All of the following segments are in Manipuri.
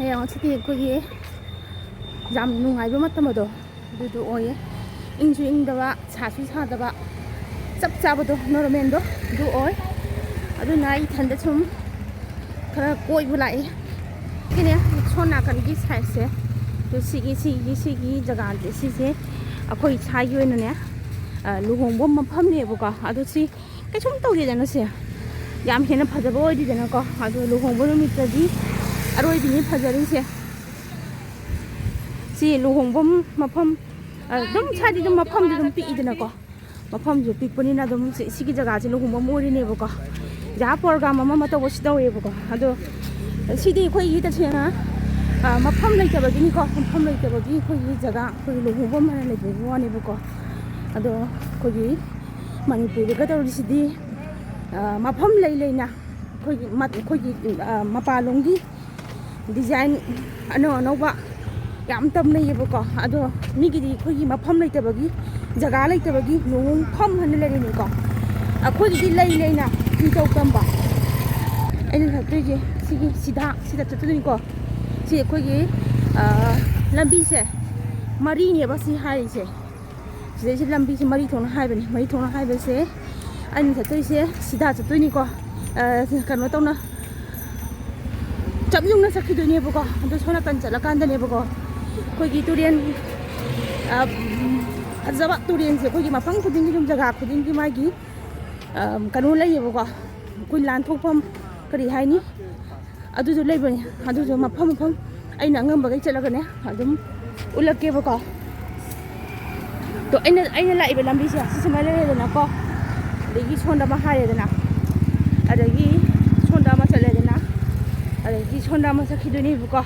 ꯍꯌꯦꯡ ꯁꯤꯗꯤ ꯑꯩꯈꯣꯏꯒꯤ ꯌꯥꯝ ꯅꯨꯡꯉꯥꯏꯕ ꯃꯇꯝ ꯑꯗꯣ ꯑꯗꯨꯗꯣ ꯑꯣꯏꯌꯦ ꯏꯪꯁꯨ ꯏꯪꯗꯕ ꯁꯥꯁꯨ ꯁꯥꯗꯕ ꯆꯞ ꯆꯥꯕꯗꯣ ꯅꯣꯔꯃꯦꯜꯗꯣ ꯑꯗꯨ ꯑꯣꯏ ꯑꯗꯨꯅ ꯑꯩ ꯏꯊꯟꯗ ꯁꯨꯝ ꯈꯔ ꯀꯣꯏꯕ ꯂꯥꯛꯑꯦ ꯁꯤꯅꯦ ꯁꯣꯝ ꯅꯥꯀꯟꯒꯤ ꯁꯥꯏꯠꯁꯦ ꯁꯤꯒꯤ ꯖꯒꯥꯁꯦ ꯁꯤꯁꯦ ꯑꯩꯈꯣꯏ ꯁꯥꯏꯒꯤ ꯑꯣꯏꯅꯅꯦ ꯂꯨꯍꯣꯡꯕ ꯃꯐꯝꯅꯦꯕꯀꯣ ꯑꯗꯣ ꯁꯤ ꯀꯩꯁꯨꯝ ꯇꯧꯗꯦꯗꯅ ꯁꯦ ꯌꯥꯝ ꯍꯦꯟꯅ ꯐꯖꯕ ꯑꯣꯏꯗꯦꯗꯅꯀꯣ ꯑꯗꯣ ꯂꯨꯍꯣꯡꯕ ꯅꯨꯃꯤꯠꯇꯗꯤ ꯑꯔꯣꯏꯕꯤꯅꯤ ꯐꯖꯔꯤꯁꯦ ꯁꯤ ꯂꯨꯍꯣꯡꯕ ꯃꯐꯝ ꯑꯗꯨꯝ ꯁꯥꯏꯗꯤ ꯑꯗꯨꯝ ꯃꯐꯝꯗꯤ ꯑꯗꯨꯝ ꯄꯤꯛꯏꯗꯅꯀꯣ ꯃꯐꯝꯁꯨ ꯄꯤꯛꯄꯅꯤꯅ ꯑꯗꯨꯝ ꯁꯤꯒꯤ ꯖꯒꯥꯁꯦ ꯂꯨꯍꯣꯡꯕ ꯑꯃ ꯑꯣꯏꯔꯤꯅꯦꯕꯀꯣ ꯖꯍꯥ ꯄ꯭ꯔꯣꯒ꯭ꯔꯥꯝ ꯑꯃ ꯇꯧꯕꯁꯤ ꯇꯧꯋꯦꯕꯀꯣ ꯑꯗꯣ ꯁꯤꯗꯤ ꯑꯩꯈꯣꯏꯒꯤ ꯇꯁꯦꯡꯅ ꯃꯐꯝ ꯂꯩꯇꯕꯒꯤꯅꯤꯀꯣ ꯃꯐꯝ ꯂꯩꯇꯕꯒꯤ ꯑꯩꯈꯣꯏꯒꯤ ꯖꯒꯥ ꯑꯩꯈꯣꯏꯒꯤ ꯂꯨꯍꯣꯡꯕ ꯑꯃ ꯂꯩꯕꯒꯤ ꯋꯥꯅꯦꯕꯀꯣ ꯑꯗꯣ ꯑꯩꯈꯣꯏꯒꯤ ꯃꯅꯤꯄꯨꯔꯗꯒ ꯇꯧꯔꯤꯁꯤꯗꯤ ꯃꯐꯝ ꯂꯩꯅ ꯑꯩꯈꯣꯏꯒꯤ ꯃꯄꯥꯟꯂꯣꯝꯒꯤ ꯗꯤꯖꯥꯏꯟ ꯑꯅꯧ ꯑꯅꯧꯕ ꯌꯥꯝ ꯇꯝꯅꯩꯌꯦꯕꯀꯣ ꯑꯗꯣ ꯃꯤꯒꯤꯗꯤ ꯑꯩꯈꯣꯏꯒꯤ ꯃꯐꯝ ꯂꯩꯇꯕꯒꯤ ꯖꯒꯥ ꯂꯩꯇꯕꯒꯤ ꯂꯨꯍꯣꯡꯐꯝ ꯍꯥꯏꯅ ꯂꯩꯔꯤꯅꯤꯀꯣ ꯑꯩꯈꯣꯏꯒꯤꯗꯤ ꯂꯩꯅ ꯅꯤꯡꯊꯧ ꯇꯝꯕ ꯑꯩꯅ ꯆꯠꯇꯣꯏꯁꯦ ꯁꯤꯗ ꯆꯠꯇꯣꯏꯅꯤꯀꯣ ꯁꯤ ꯑꯩꯈꯣꯏꯒꯤ ꯂꯝꯕꯤꯁꯦ ꯃꯔꯤꯅꯦꯕ ꯁꯤ ꯍꯥꯏꯔꯤꯁꯦ ꯁꯤꯗꯩꯁꯤ ꯂꯝꯕꯤꯁꯦ ꯃꯔꯤ ꯊꯣꯛꯅ ꯍꯥꯏꯕꯅꯤ ꯃꯔꯤ ꯊꯣꯛꯅ ꯍꯥꯏꯕꯁꯦ ꯑꯩꯅ ꯆꯠꯇꯣꯏꯁꯦ ꯁꯤꯗ ꯆꯠꯇꯣꯏꯅꯤꯀꯣ ꯀꯩꯅꯣ ꯇꯧꯅ ꯆꯞ ꯌꯨꯡꯅ ꯆꯠꯈꯤꯗꯣꯏꯅꯦꯕꯀꯣ ꯑꯗꯣ ꯁꯣꯝ ꯅꯥꯀꯟ ꯆꯠꯂꯀꯥꯟꯗꯅꯦꯕꯀꯣ ꯑꯩꯈꯣꯏꯒꯤ ꯇꯨꯔꯦꯟ ꯐꯖꯕ ꯇꯨꯔꯦꯟꯁꯦ ꯑꯩꯈꯣꯏꯒꯤ ꯃꯐꯝ ꯈꯨꯗꯤꯡꯒꯤ ꯑꯗꯨꯝ ꯖꯒꯥ ꯈꯨꯗꯤꯡꯒꯤ ꯃꯥꯒꯤ ꯀꯩꯅꯣ ꯂꯩꯌꯦꯕꯀꯣ ꯑꯩꯈꯣꯏ ꯂꯥꯟꯊꯣꯛꯐꯝ ꯀꯔꯤ ꯍꯥꯏꯅꯤ ꯑꯗꯨꯁꯨ ꯂꯩꯕꯅꯤ ꯑꯗꯨꯁꯨ ꯃꯐꯝ ꯑꯩꯅ ꯑꯉꯝꯕꯈꯩ ꯆꯠꯂꯒꯅꯦ ꯑꯗꯨꯝ ꯎꯠꯂꯛꯀꯦꯕꯀꯣ ꯇꯣ ꯑꯩꯅ ꯂꯥꯛꯏꯕ ꯂꯝꯕꯤꯁꯦ ꯁꯤꯁꯤꯃ ꯂꯩꯔꯦꯗꯅꯀꯣ ꯑꯗꯒꯤ ꯁꯣꯟꯗ ꯑꯃ ꯍꯥꯏꯔꯦꯗꯅ ꯑꯗꯒꯤ ꯁꯣꯟꯗ ꯑꯃ ꯆꯠꯂꯦꯗꯅ ꯑꯗꯒꯤ ꯁꯣꯟꯗ ꯑꯃ ꯆꯠꯈꯤꯗꯣꯏꯅꯦꯕꯀꯣ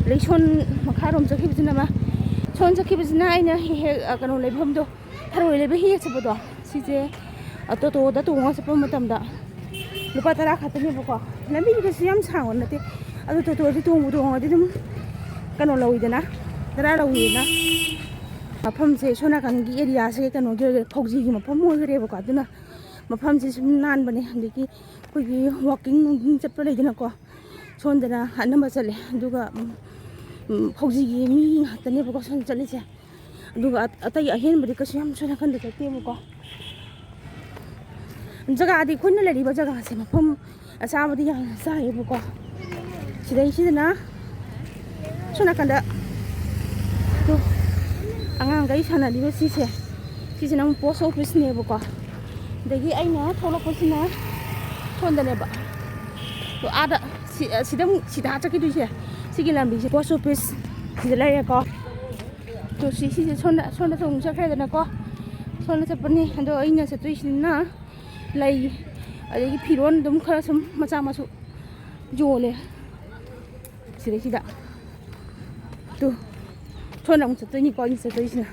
ꯑꯗꯩ ꯁꯣꯟ ꯃꯈꯥꯔꯣꯝ ꯆꯠꯈꯤꯕꯁꯤꯅ ꯑꯩꯅ ꯍꯦꯛ ꯀꯩꯅꯣ ꯂꯩꯐꯝꯗꯣ ꯊꯔꯣꯏ ꯂꯩꯕ ꯍꯦꯛ ꯆꯠꯄꯗꯣ ꯁꯤꯁꯦ ꯇꯣꯇꯣꯗ ꯇꯣꯡꯉꯒ ꯆꯠꯄꯃꯇꯝꯗ ꯂꯨꯄꯥ 10 ꯈꯛꯇꯅꯦꯕꯀꯣ ꯂꯝꯕꯤꯗꯤ ꯀꯩꯁꯨ ꯌꯥꯝ ꯁꯥꯡꯕ ꯅꯠꯇꯦ ꯑꯗꯨ ꯇꯣꯇꯣꯗꯤ ꯇꯣꯡꯉꯗꯤ ꯑꯗꯨꯝ ꯀꯩꯅꯣ ꯂꯧꯋꯤꯗꯅ 10 ꯂꯧꯋꯤꯗꯅ ꯃꯐꯝꯁꯦ ꯁꯣꯝ ꯅꯥꯀꯟꯒꯤ ꯑꯦꯔꯤꯌꯥꯁꯦ ꯀꯩꯅꯣꯒꯤ ꯑꯣꯏꯈꯔꯦ ꯐꯧꯖꯤꯒꯤ ꯃꯐꯝ ꯑꯣꯏꯈꯔꯦꯕꯀꯣ ꯑꯗꯨꯅ ꯃꯐꯝꯁꯦ ꯁꯨꯝ ꯅꯥꯟꯕꯅꯦ ꯑꯗꯒꯤ ꯑꯩꯈꯣꯏꯒꯤ ꯋꯥꯛꯀꯤꯡ ꯆꯠꯄ ꯂꯩꯗꯅꯀꯣ ꯁꯣꯝꯗꯅ ꯑꯅꯝꯕ ꯆꯠꯂꯦ ꯑꯗꯨꯒ ꯐꯧꯖꯤꯒꯤ ꯃꯤ ꯉꯥꯛꯇꯅꯦꯕꯀꯣ ꯁꯣꯝ ꯆꯠꯂꯤꯁꯦ ꯑꯗꯨꯒ ꯑꯇꯩ ꯑꯍꯦꯟꯕꯗꯤ ꯀꯩꯁꯨ ꯌꯥꯝ ꯁꯣꯝ ꯅꯥꯀꯟꯗ ꯆꯠꯇꯦꯕꯀꯣ ꯖꯒꯥꯗꯤ ꯑꯩꯈꯣꯏꯅ ꯂꯩꯔꯤꯕ ꯖꯒꯥꯁꯦ ꯃꯐꯝ ꯑꯆꯥꯕꯗꯤ ꯌꯥꯝꯅ ꯆꯥꯏꯌꯦꯕꯀꯣ ꯁꯤꯗꯩꯁꯤꯗꯅ ꯁꯣꯝ ꯅꯥꯀꯟꯗ ꯑꯉꯥꯡꯈꯩ ꯁꯥꯟꯅꯔꯤꯕ ꯁꯤꯁꯤꯅ ꯑꯃꯨꯛ ꯄꯣꯁ ꯑꯣꯐꯤꯁꯅꯦꯕꯀꯣ ꯑꯗꯒꯤ ꯑꯩꯅ ꯊꯣꯛꯂꯛꯄꯁꯤꯅ ꯁꯣꯝꯗꯅꯦꯕ ꯑꯥꯗ ꯁꯤꯗ ꯆꯠꯈꯤꯗꯣꯏꯁꯦ ꯁꯤꯒꯤ ꯂꯝꯕꯤꯁꯦ ꯄꯣꯁ ꯑꯣꯐꯤꯁ ꯁꯤꯗ ꯂꯩꯔꯦꯀꯣ ꯇꯣ ꯁꯤꯁꯦ ꯁꯣꯝꯗ ꯆꯣꯡ ꯆꯠꯈ꯭ꯔꯦꯗꯅꯀꯣ ꯁꯣꯝꯗ ꯆꯠꯄꯅꯤ ꯑꯗꯣ ꯑꯩꯅ ꯆꯠꯇꯣꯏꯁꯤꯅ ꯂꯩ ꯑꯗꯒꯤ ꯐꯤꯔꯣꯜ ꯑꯗꯨꯝ ꯈꯔ ꯁꯨꯝ ꯃꯆꯥ ꯃꯁꯨ ꯌꯣꯜꯂꯦ ꯁꯤꯗꯩꯁꯤꯗ ꯇꯨ ꯁꯣꯝꯗ ꯑꯃꯨꯛ ꯆꯠꯇꯣꯏꯅꯤꯀꯣ ꯑꯩꯅ ꯆꯠꯇꯣꯏꯁꯤꯅ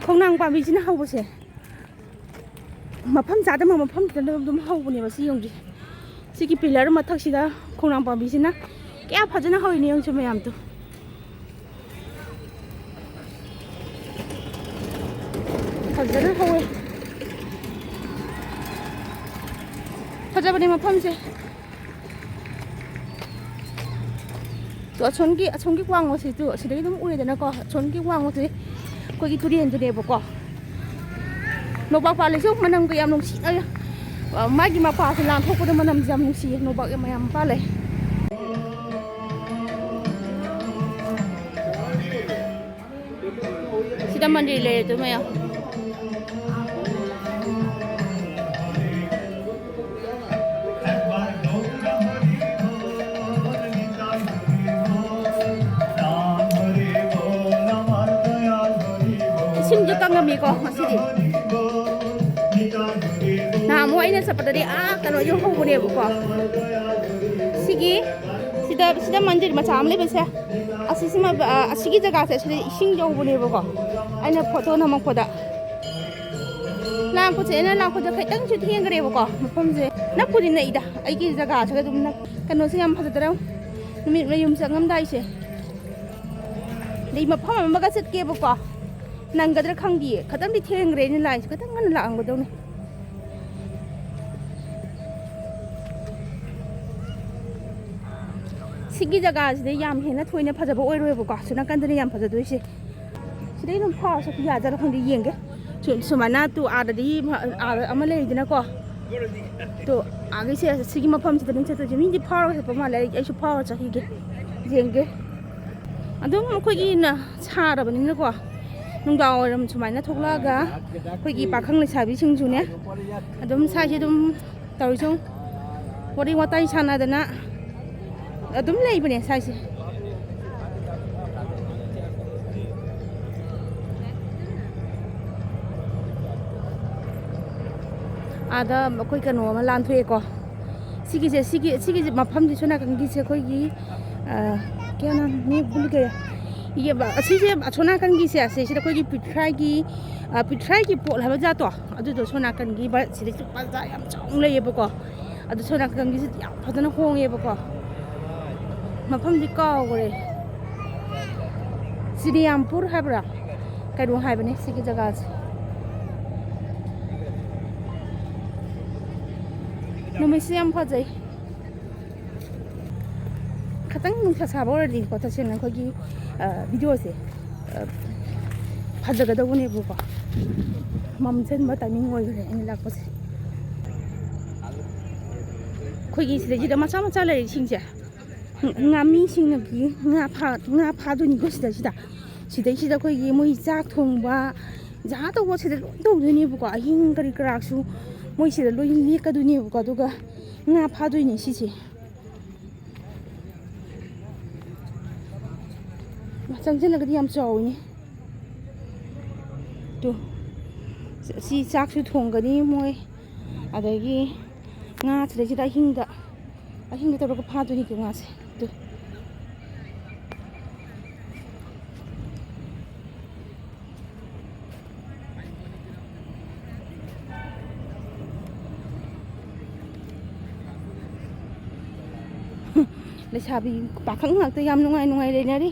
ꯈꯣꯡꯅꯥꯡ ꯄꯥꯝꯕꯤꯁꯤꯅ ꯍꯧꯕꯁꯦ ꯃꯐꯝ ꯆꯥꯗꯕ ꯃꯐꯝꯁꯤꯗ ꯑꯗꯨꯝ ꯍꯧꯕꯅꯦꯕ ꯁꯤ ꯌꯦꯡꯉꯨꯁꯦ ꯁꯤꯒꯤ ꯄꯤꯂꯔ ꯃꯊꯛꯁꯤꯗ ꯈꯣꯡꯅꯥꯡ ꯄꯥꯝꯕꯤꯁꯤꯅ ꯀꯌꯥ ꯐꯖꯅ ꯍꯧꯔꯤꯅꯦ ꯌꯦꯡꯉꯨꯁꯦ ꯃꯌꯥꯝꯗꯣ ꯐꯖꯅ ꯍꯧꯋꯦ ꯐꯖꯕꯅꯦ ꯃꯐꯝꯁꯦ ꯇꯣ ꯑꯁꯣꯝꯒꯤ ꯋꯥꯡꯃꯁꯤꯁꯨ ꯑꯁꯤꯗꯒꯤ ꯑꯗꯨꯝ ꯎꯔꯦꯗꯅꯀꯣ ꯑꯁꯣꯝꯒꯤ ꯋꯥꯡꯃꯁꯦ ꯑꯩꯈꯣꯏꯒꯤ ꯇꯨꯔꯦꯟꯗꯨꯅꯦꯕꯀꯣ ꯅꯣꯕꯥꯞ ꯄꯥꯜꯂꯤꯁꯨ ꯃꯅꯝꯒ ꯌꯥꯝ ꯅꯨꯡꯁꯤꯅ ꯃꯥꯒꯤ ꯃꯄꯥꯁꯦ ꯂꯥꯟꯊꯣꯛꯄꯗ ꯃꯅꯝꯁꯦ ꯌꯥꯝ ꯅꯨꯡꯁꯤꯌꯦ ꯅꯣꯕꯥꯞ ꯃꯌꯥꯝ ꯄꯥꯜꯂꯦ ꯁꯤꯗ ꯃꯟꯗꯤꯔ ꯂꯩꯔꯦ ꯇꯨ ꯃꯌꯥꯝ 이sim도 깡갑니까 확실히 나 뭐 이런 사람들이 그ano 요 호구래부고 시다 만dir 마차 암레 베세 아시시마 아시기 자가세 시리 이싱 요구래부고 아이나 포토 나먹보다 랑포체나 랑포자 카이땅 주 튀행그래부고 ꯃꯐꯝꯁꯦ ꯅꯛꯄꯨꯗꯤ ꯅꯛꯏꯗ ꯑꯩꯒꯤ ꯖꯒꯥꯁꯤꯒ ꯑꯗꯨꯝ ꯀꯩꯅꯣꯁꯦ ꯌꯥꯝ ꯐꯖꯗ꯭ꯔꯥ ꯅꯨꯃꯤꯠ ꯃꯌꯨꯝ ꯆꯪꯉꯝꯗꯥꯏꯁꯦ ꯂꯩ ꯃꯐꯝ ꯑꯃꯒ ꯆꯠꯀꯦꯕꯀꯣ ꯅꯪꯒꯗ꯭ꯔꯥ ꯈꯪꯗꯤꯌꯦ ꯈꯇꯪꯗꯤ ꯊꯦꯡꯒ꯭ꯔꯦꯅꯦ ꯂꯥꯏꯟꯁꯦ ꯈꯇꯪ ꯉꯟꯅ ꯂꯥꯛꯑꯝꯒꯗꯧꯅꯦ Sigi jagajde yam hena thoina phajaba oiroyebako suna kandane yam phajadoise sidai num pha so ya jara khonde yenge sumana tu adadi ama leidina ko to agi se sigi mafam sida nim chata jimi di pha ro ma le ai su pha ro chahi ge yenge adum ko gi na chara bani na ko nung daw ram sumana thokla ga ko gi pakhang le sabi sing ju ne adum sai je dum tawrisung wari watai sana dana adum lei bane sai se ada koi kano ma lan thue ko sigi mafam ji suna kan gi se koi gi kya na ni bul ge ye ba asi je suna kan gi se ase sida koi gi pitrai gi pol ha ba ja to adu do suna kan gi ba sida chu pa ja yam chong le ye ba ko adu suna kan gi yam phadana hong ye ba ko mafam ji ka gore Siriampur habra kai do hai bane sigi jaga se Numisi am phajai khatang nung sa sabor di ko ta chen ko gi video se phajaga da bune bu ko mam chen ma timing oi re ani lak pase ko gi se ji da ma cha le sing ja nga mi sing na gi nga pha du ni ko si da ko gi moi ja thong ba ja to wo se do ni bu ko ahing kari krak su moi si loi ni ka du ni ko du ga nga pha du ni si chi ma chang chen la ga yam chaw ni tu si chak su thong ga ni moi adagi nga chre ji da hing da to ko pha du ni ko nga se tu le sabi pakhang ngak te yam nungai le na ri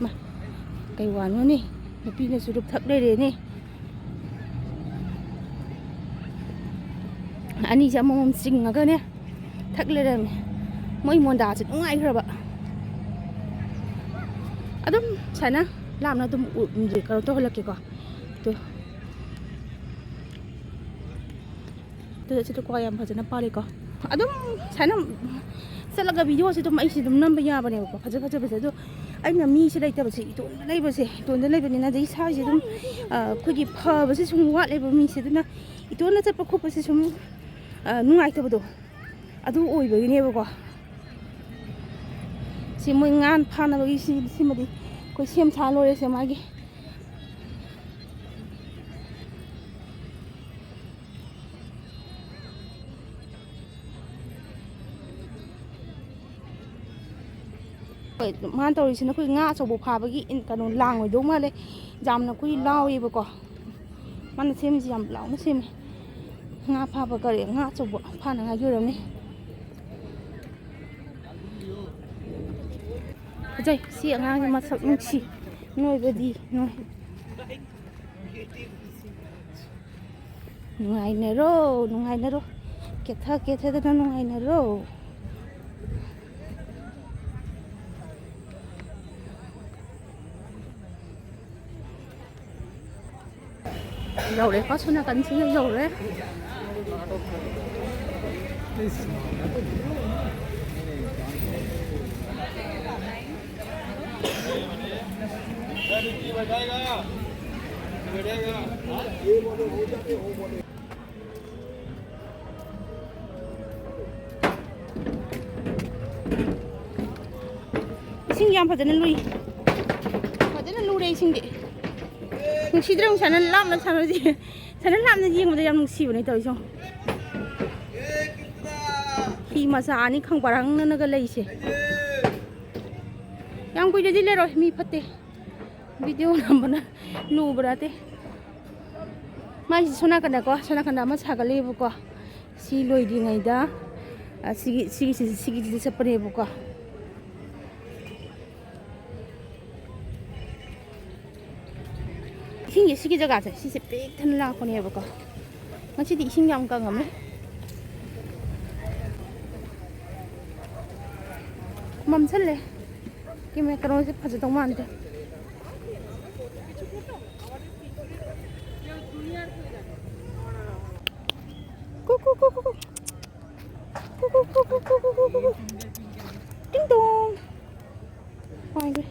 ma kai wan no ni nupi ne su rup thak le re ni ani ja mom sing ga ne thak le ram moi mon da chu ngai khra ba adum sana lam na tum je ka to hol ke ko to tôi sẽ quay em phải cho nó bao đi có đúng sáng nó sẽ là cái video sẽ tôi mấy chỉ tầm năm bây giờ này có phải cho bây giờ tôi anh là mi sẽ đây tôi sẽ tôi đây bây giờ tôi đây bây giờ là đấy sao chứ tôi cái gì phở bây giờ chúng quát đây bây mi sẽ tôi na tôi nó sẽ bắt khúc bây giờ chúng nung ai tôi bắt đầu đúng ôi bây giờ này bao chỉ mỗi ngàn phan là bây giờ mà đi coi xem sao rồi xem ai cái man tàu thì nó cứ ngã cho bộ phá với cái cả nó làng rồi đúng mà đấy dầm nó cứ lao đi vào man xem gì dầm lão nó xem ngã phá vào cái ngã cho bộ phá là ngay dưới này đây xì ngã nhưng mà sợ nó chỉ ngồi về đi ngồi ngay này rồi kết thơ nó ngay này rồi dầu đấy có số nào cần xíu dầu đấy xin yam phải đến lui đây xin đi 시드랑 저는 람는 사는지 저는 람는 이거보다 양 시원해 더 이상 이 마사 아니 강바랑 나가 레이시 양 보이지 레로 미 파테 비디오 남바나 누브라테 마이 소나칸다 마 사갈레 부고 시 로이디 나이다 시기 세퍼네 부고 이싱이 시기 저가세 시세 빽 타는 라거니 해볼까 마치디 이싱이 안 강하면 맘살래 김에 그런 집 파지 너무 안 돼. 꾸꾸꾸꾸꾸 꾸꾸꾸꾸꾸꾸꾸꾸 띵동 아이고